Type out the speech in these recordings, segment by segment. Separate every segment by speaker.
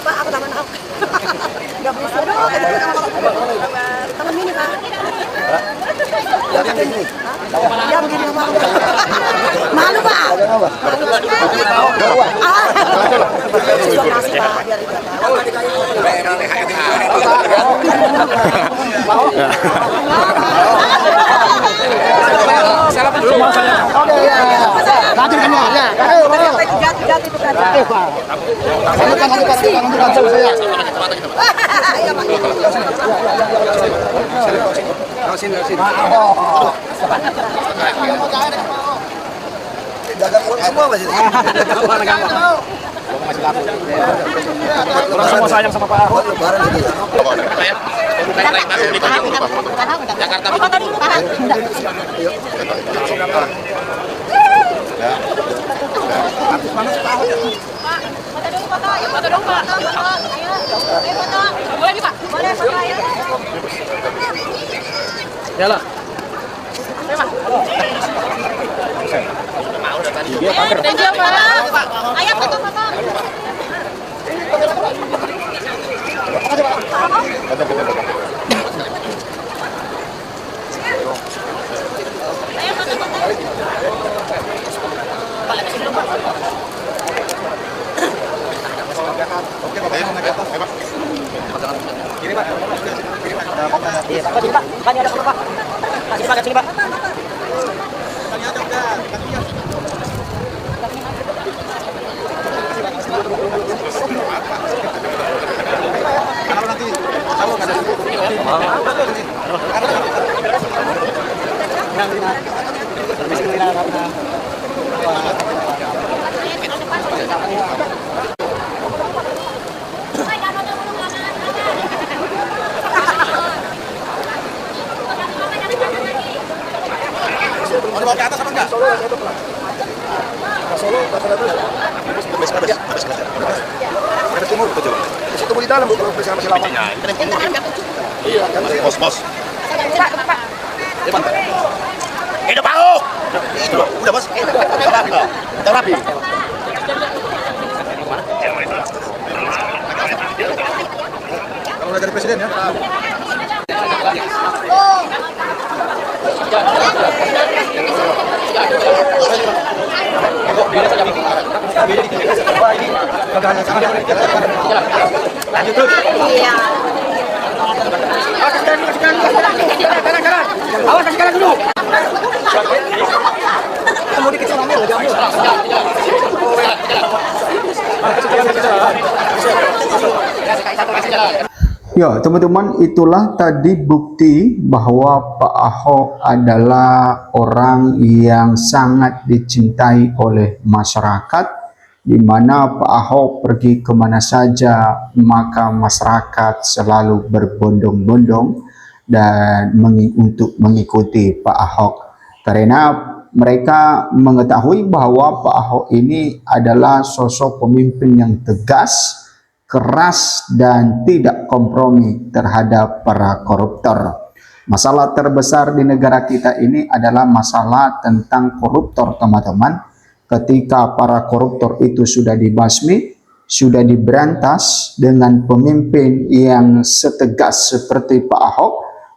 Speaker 1: Pak, aku teman aku. Nggak bisa dong. Teman ini, Pak. Jam begini sama aku. Malu, Pak. Malu, Pak. Terima kasih, Pak. Biar dia tahu.
Speaker 2: Semua saya. Oke ya. Lanjut semua ya.
Speaker 1: Jati itu kan.
Speaker 2: Oke, Pak. Lanjutkan saya.
Speaker 1: Iya, Pak.
Speaker 2: Sini.
Speaker 3: Dagang uang semua Mas.
Speaker 2: Terus semua sayang sama Pak Ahok.
Speaker 4: Jakarta. Foto dong, Pak. Ayo foto. Boleh nih, Pak. Boleh foto ya.
Speaker 2: Yalah.
Speaker 4: Ayo, Pak.
Speaker 2: Dia pagar.
Speaker 4: Thank you, Pak. Ayo foto-foto.
Speaker 3: Mau dibawa ke atas apa enggak? Solo, Ada timur betul. Di situ di dalam bukan bersama masih lama. Iya, kan pos. Hidup Ahok. Itu loh, udah Bos. Udah rapi. Kalau udah jadi presiden ya. Lanjut terus.
Speaker 1: Iya.
Speaker 2: Awas kasih kanan dulu.
Speaker 3: Mau dikecil ambil lagi ambil.
Speaker 5: Ya, teman-teman, itulah tadi bukti bahwa Pak Ahok adalah orang yang sangat dicintai oleh masyarakat, di mana Pak Ahok pergi kemana saja, maka masyarakat selalu berbondong-bondong dan untuk mengikuti Pak Ahok. Karena mereka mengetahui bahwa Pak Ahok ini adalah sosok pemimpin yang tegas, keras, dan tidak kompromi terhadap para koruptor. Masalah terbesar di negara kita ini adalah masalah tentang koruptor, teman-teman. Ketika para koruptor itu sudah dibasmi, sudah diberantas dengan pemimpin yang setegas seperti Pak Ahok,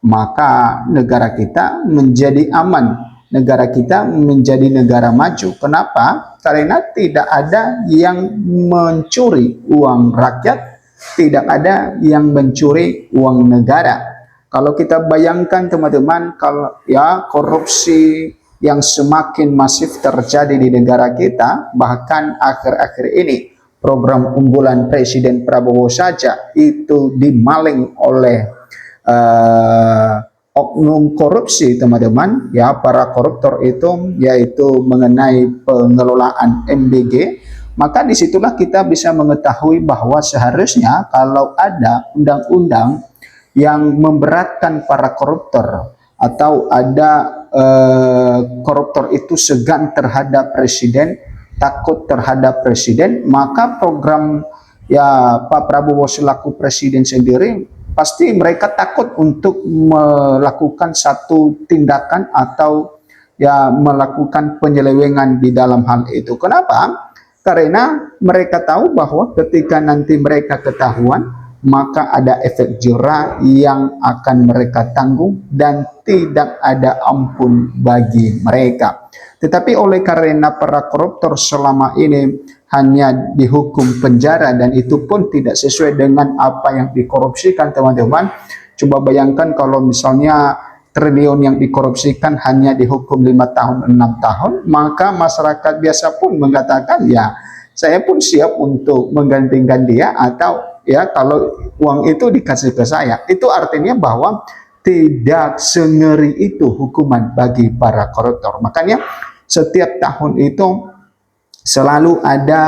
Speaker 5: maka negara kita menjadi aman. Negara kita menjadi negara maju. Kenapa? Karena tidak ada yang mencuri uang rakyat, tidak ada yang mencuri uang negara. Kalau kita bayangkan, teman-teman, kalau ya korupsi yang semakin masif terjadi di negara kita, bahkan akhir-akhir ini program unggulan Presiden Prabowo saja itu dimaling oleh oknum korupsi, teman-teman, ya, para koruptor itu, yaitu mengenai pengelolaan MBG. Maka disitulah kita bisa mengetahui bahwa seharusnya kalau ada undang-undang yang memberatkan para koruptor, atau ada koruptor itu segan terhadap presiden, takut terhadap presiden, maka program ya Pak Prabowo selaku presiden sendiri pasti mereka takut untuk melakukan satu tindakan atau ya melakukan penyelewengan di dalam hal itu. Kenapa? Karena mereka tahu bahwa ketika nanti mereka ketahuan, maka ada efek jera yang akan mereka tanggung dan tidak ada ampun bagi mereka. Tetapi oleh karena para koruptor selama ini hanya dihukum penjara dan itu pun tidak sesuai dengan apa yang dikorupsikan, teman-teman. Coba bayangkan kalau misalnya triliun yang dikorupsikan hanya dihukum 5 tahun, 6 tahun, maka masyarakat biasa pun mengatakan, ya saya pun siap untuk menggantikan dia, atau ya kalau uang itu dikasih ke saya. Itu artinya bahwa tidak sengeri itu hukuman bagi para koruptor. Makanya setiap tahun itu selalu ada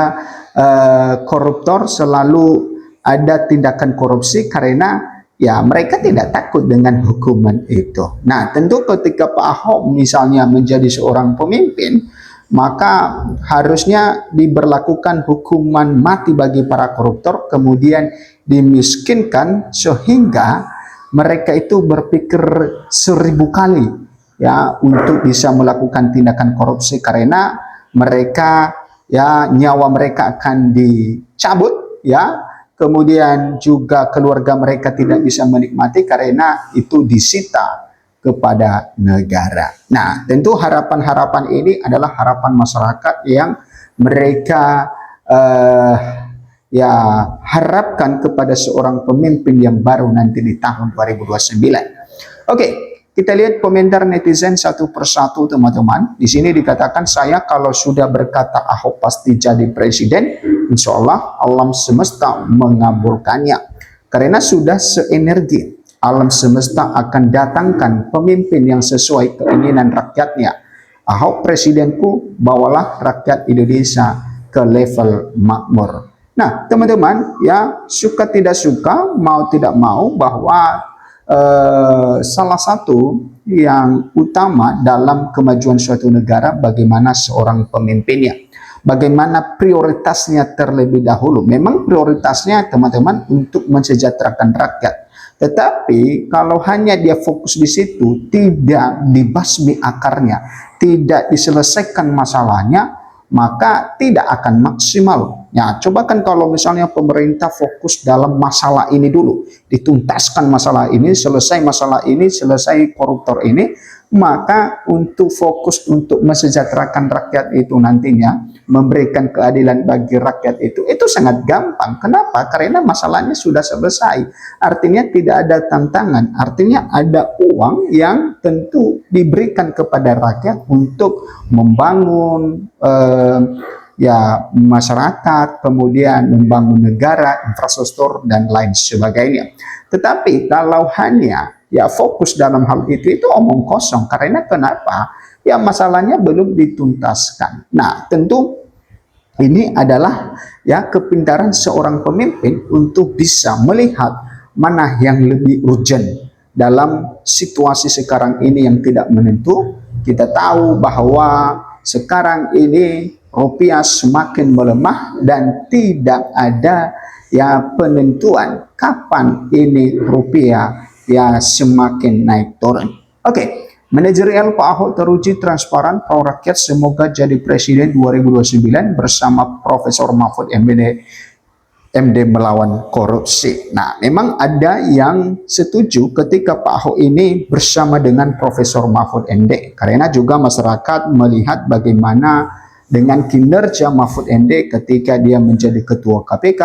Speaker 5: koruptor, selalu ada tindakan korupsi karena ya mereka tidak takut dengan hukuman itu. Nah, tentu ketika Pak Ahok misalnya menjadi seorang pemimpin, maka harusnya diberlakukan hukuman mati bagi para koruptor, kemudian dimiskinkan sehingga mereka itu berpikir 1000 kali ya untuk bisa melakukan tindakan korupsi, karena mereka ya nyawa mereka akan dicabut ya, kemudian juga keluarga mereka tidak bisa menikmati karena itu disita kepada negara. Nah, tentu harapan-harapan ini adalah harapan masyarakat yang mereka ya harapkan kepada seorang pemimpin yang baru nanti di tahun 2029. Oke, kita lihat komentar netizen satu persatu, teman-teman. Di sini dikatakan, saya kalau sudah berkata Ahok pasti jadi presiden, insya Allah alam semesta mengabulkannya. Karena sudah seenergi, alam semesta akan datangkan pemimpin yang sesuai keinginan rakyatnya. Ahok presidenku, bawalah rakyat Indonesia ke level makmur. Nah, teman-teman, ya suka tidak suka, mau tidak mau, bahwa salah satu yang utama dalam kemajuan suatu negara bagaimana seorang pemimpinnya, bagaimana prioritasnya terlebih dahulu. Memang prioritasnya, teman-teman, untuk mensejahterakan rakyat. Tetapi kalau hanya dia fokus di situ, tidak dibasmi akarnya, tidak diselesaikan masalahnya, maka tidak akan maksimal. Ya, coba kan kalau misalnya pemerintah fokus dalam masalah ini dulu, dituntaskan masalah ini, selesai masalah ini, selesai koruptor ini, maka untuk fokus untuk mensejahterakan rakyat itu nantinya, memberikan keadilan bagi rakyat itu sangat gampang. Kenapa? Karena masalahnya sudah selesai. Artinya tidak ada tantangan, artinya ada uang yang tentu diberikan kepada rakyat untuk membangun ya masyarakat, kemudian membangun negara, infrastruktur dan lain sebagainya. Tetapi kalau hanya ya fokus dalam hal itu omong kosong. Karena kenapa? Ya masalahnya belum dituntaskan. Nah, tentu ini adalah ya kepintaran seorang pemimpin untuk bisa melihat mana yang lebih urgent dalam situasi sekarang ini yang tidak menentu. Kita tahu bahwa sekarang ini rupiah semakin melemah dan tidak ada ya penentuan kapan ini rupiah ya semakin naik turun. Oke, manajerial Pak Ahok teruji transparan, pro rakyat, semoga jadi presiden 2029 bersama Profesor Mahfud MD melawan korupsi. Nah, memang ada yang setuju ketika Pak Ahok ini bersama dengan Profesor Mahfud MD, karena juga masyarakat melihat bagaimana dengan kinerja Mahfud MD ketika dia menjadi ketua KPK,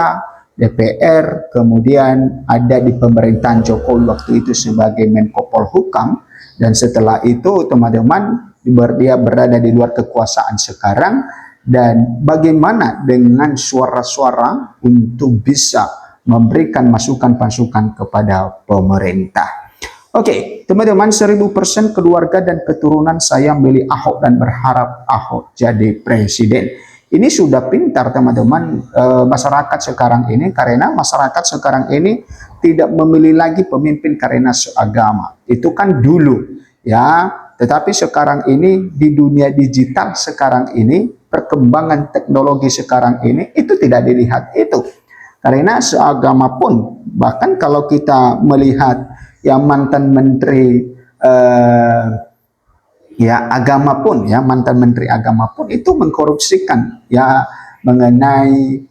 Speaker 5: DPR, kemudian ada di pemerintahan Jokowi waktu itu sebagai Menko Polhukam, dan setelah itu teman-teman dia berada di luar kekuasaan sekarang, dan bagaimana dengan suara-suara untuk bisa memberikan masukan-masukan kepada pemerintah. Oke, teman-teman, 1000% keluarga dan keturunan saya milih Ahok dan berharap Ahok jadi presiden. Ini sudah pintar, teman-teman, masyarakat sekarang ini, karena masyarakat sekarang ini tidak memilih lagi pemimpin karena seagama. Itu kan dulu, ya. Tetapi sekarang ini di dunia digital sekarang ini, perkembangan teknologi sekarang ini, itu tidak dilihat itu. Karena seagama pun, bahkan kalau kita melihat yang mantan menteri ya agama pun, ya mantan menteri agama pun itu mengkorupsikan ya mengenai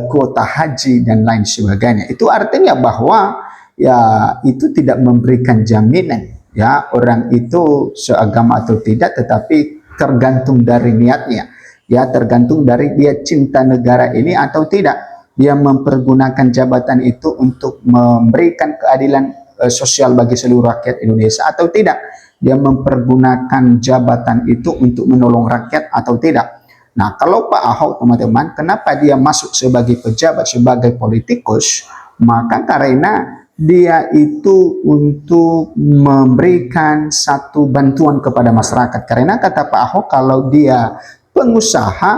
Speaker 5: kuota haji dan lain sebagainya. Itu artinya bahwa ya itu tidak memberikan jaminan ya orang itu seagama atau tidak, tetapi tergantung dari niatnya. Ya, tergantung dari dia cinta negara ini atau tidak. Dia mempergunakan jabatan itu untuk memberikan keadilan sosial bagi seluruh rakyat Indonesia atau tidak. Dia mempergunakan jabatan itu untuk menolong rakyat atau tidak. Nah, kalau Pak Ahok, teman-teman, kenapa dia masuk sebagai pejabat, sebagai politikus? Maka karena dia itu untuk memberikan satu bantuan kepada masyarakat. Karena kata Pak Ahok, kalau dia pengusaha,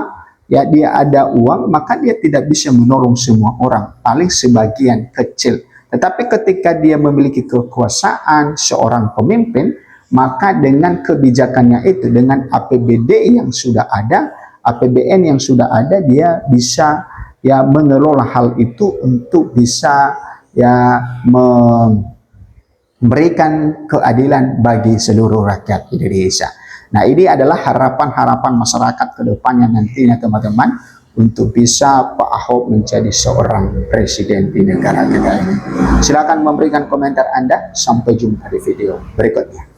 Speaker 5: ya dia ada uang, maka dia tidak bisa menolong semua orang, paling sebagian kecil. Tetapi ketika dia memiliki kekuasaan seorang pemimpin, maka dengan kebijakannya itu, dengan APBD yang sudah ada, APBN yang sudah ada, dia bisa ya mengelola hal itu untuk bisa ya memberikan keadilan bagi seluruh rakyat Indonesia. Nah, ini adalah harapan-harapan masyarakat ke depannya nantinya, teman-teman, untuk bisa Pak Ahok menjadi seorang presiden di negara kita ini. Silakan memberikan komentar Anda. Sampai jumpa di video berikutnya.